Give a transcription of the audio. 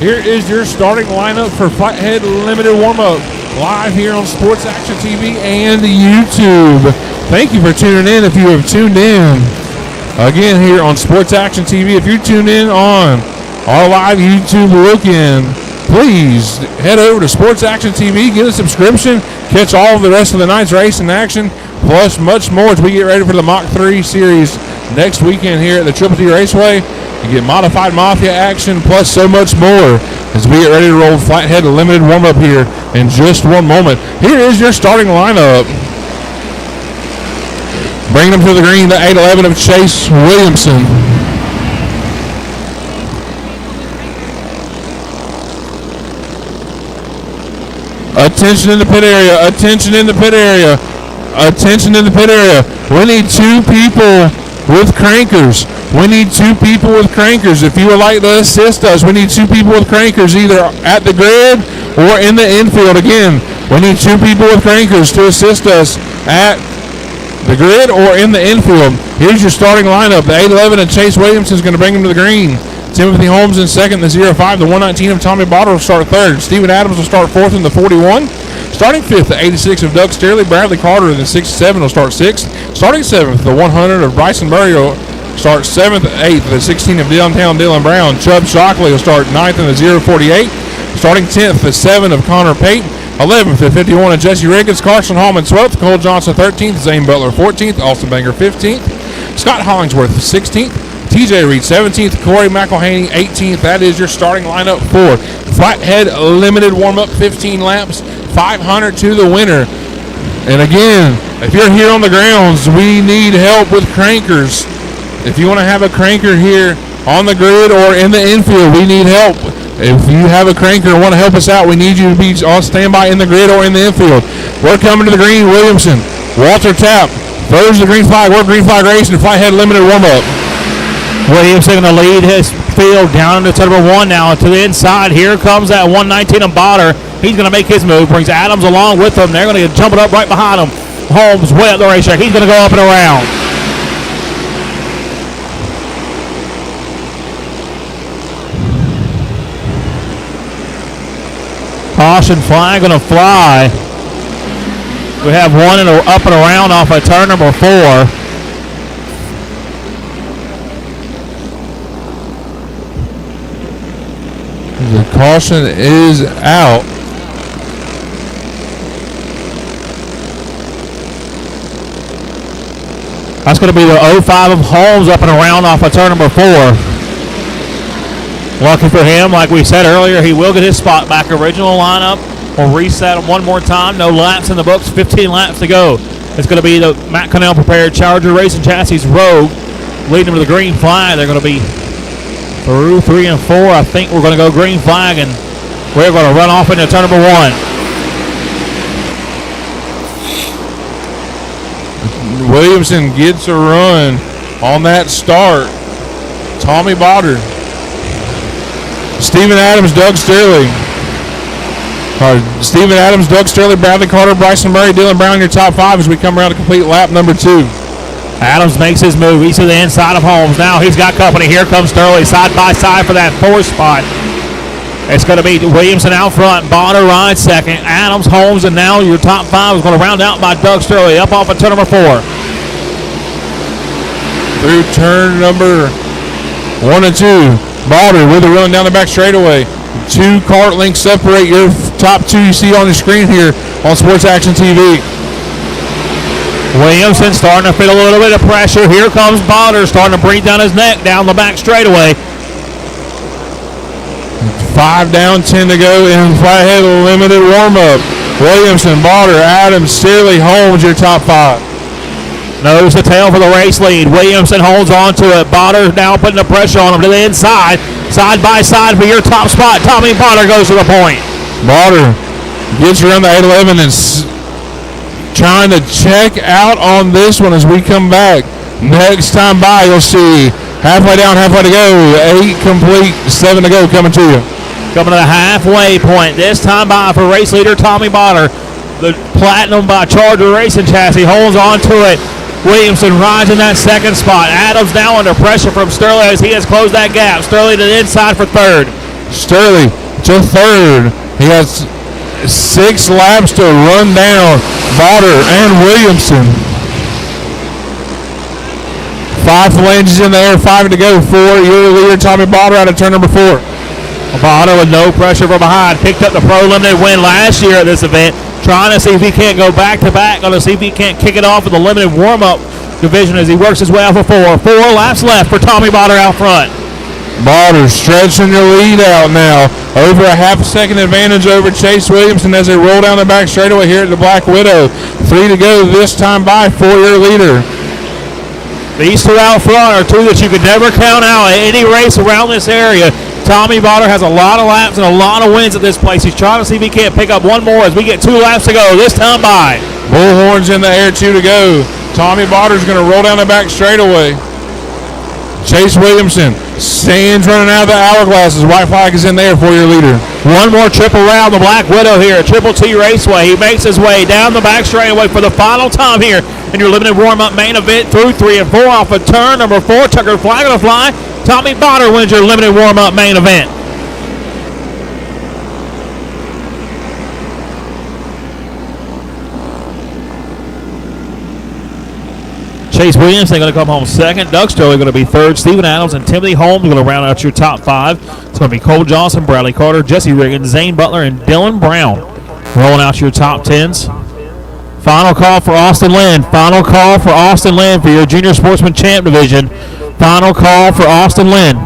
Here is your starting lineup for Flathead Limited Warm-Up, live here on Sports Action TV and YouTube. Thank you for tuning in if you have tuned in. Again, here on Sports Action TV, if you're tuned in on our live YouTube look-in, please head over to Sports Action TV, get a subscription, catch all of the rest of the night's race in action, plus much more as we get ready for the Mach 3 series next weekend here at the Triple T Raceway. You get modified Mafia action, plus so much more as we get ready to roll Flathead Limited Warm-Up here in just one moment. Here is your starting lineup. Bringing them to the green, the 811 of Chase Williamson. Attention in the pit area, attention in the pit area, attention in the pit area. We need two people with crankers. We need two people with crankers. If you would like to assist us, we need two people with crankers either at the grid or in the infield. Again, we need two people with crankers to assist us at the grid or in the infield. Here's your starting lineup. The 811 of Chase Williamson is going to bring him to the green. Timothy Holmes in second, the 05, the 119 of Tommy Botter will start third. Steven Adams will start fourth in the 41. Starting fifth, the 86 of Doug Sterley. Bradley Carter in the 67 will start sixth. Starting seventh, the 100 of Bryson Murray will start seventh. Eighth, the 16 of downtown Dylan Brown. Chubb Shockley will start ninth in the 048. Starting 10th, the 7 of Connor Pate. 11th, the 51 of Jesse Riggins. Carson Hallman 12th. Cole Johnson 13th. Zane Butler 14th. Austin Banger 15th. Scott Hollingsworth 16th. TJ Reed 17th, Corey McElhaney 18th. That is your starting lineup for Flathead Limited Warm-Up, 15 laps, 500 to the winner. And again, if you're here on the grounds, we need help with crankers. If you want to have a cranker here on the grid or in the infield, we need help. If you have a cranker and want to help us out, we need you to be on standby in the grid or in the infield. We're coming to the green. Williamson, Walter Tapp throws the green flag. We're green flag racing, Flathead Limited Warm-Up. Williamson going to lead his field down into turn number one now to the inside. Here comes that 119 of Botter. He's going to make his move. Brings Adams along with him. They're going to jump it up right behind him. Holmes way up the racetrack. He's going to go up and around. Caution flag going to fly. We have one up and around off of turn number 4. The caution is out. That's going to be the 05 of Holmes up and around off of turn number 4. Lucky for him, like we said earlier, he will get his spot back. Original lineup. We'll reset him one more time. No laps in the books. 15 laps to go. It's going to be the Matt Connell prepared Charger Racing Chassis Rogue leading them to the green flag. They're going to be through 3 and 4. I think we're going to go green flag, and we're going to run off into turn number 1. Williamson gets a run on that start. Tommy Botter. Steven Adams, Doug Sterling. Steven Adams, Doug Sterling, Bradley Carter, Bryson Murray, Dylan Brown, your top 5 as we come around to complete lap number 2. Adams makes his move. He's to the inside of Holmes. Now he's got company. Here comes Sterling side by side for that 4th spot. It's going to be Williamson out front. Bonner rides second. Adams, Holmes, and now your top 5 is going to round out by Doug Sterling up off of turn number 4. Through turn number 1 and 2. Bonner with a run down the back straightaway. 2 cart lengths separate your top 2 you see on the screen here on Sports Action TV. Williamson starting to feel a little bit of pressure. Here comes Botter starting to breathe down his neck down the back straightaway. 5 down, 10 to go in Flathead Limited Warm-Up. Williamson, Botter, Adams, Sterling, Holmes, your top 5. Nose to tail for the race lead. Williamson holds on to it. Botter now putting the pressure on him to the inside. Side by side for your top spot. Tommy Botter goes to the point. Botter gets around the 811 and trying to check out on this one as we come back. Next time by, you'll see halfway down, halfway to go. 8 complete, 7 to go coming to you. Coming to the halfway point. This time by for race leader Tommy Botter. The Platinum by Charger Racing Chassis holds on to it. Williamson rides in that 2nd spot. Adams now under pressure from Sterling as he has closed that gap. Sterling to the inside for 3rd. Sturley to third. He has 6 laps to run down Botter and Williamson. 5 phalanges in the air, 5 to go for your leader, Tommy Botter, out of turn number 4. Botter with no pressure from behind. Picked up the Pro Limited win last year at this event. Trying to see if he can't go back-to-back. Going to see if he can't kick it off with the limited warm-up division as he works his way out for 4. 4 laps left for Tommy Botter out front. Botter stretching your lead out now. Over a half a second advantage over Chase Williamson as they roll down the back straightaway here at the Black Widow. 3 to go this time by for your leader. These 2 out front are 2 that you could never count out at any race around this area. Tommy Botter has a lot of laps and a lot of wins at this place. He's trying to see if he can't pick up one more as we get 2 laps to go this time by. Bullhorns in the air, 2 to go. Tommy Botter's going to roll down the back straightaway. Chase Williamson stands running out of the hourglasses. White flag is in there for your leader. One more trip around the Black Widow here at Triple T Raceway. He makes his way down the back straightaway for the final time here in your limited warm-up main event through 3 and 4 off of turn number 4. Tucker flag on the fly. Tommy Botter wins your limited warm-up main event. Chase Williamson going to come home second. Doug Sturley going to be third. Steven Adams and Timothy Holmes going to round out your top 5. It's going to be Cole Johnson, Bradley Carter, Jesse Riggins, Zane Butler, and Dylan Brown rolling out your top 10s. Final call for Austin Lynn. Final call for Austin Lynn for your Junior Sportsman Champ Division. Final call for Austin Lynn.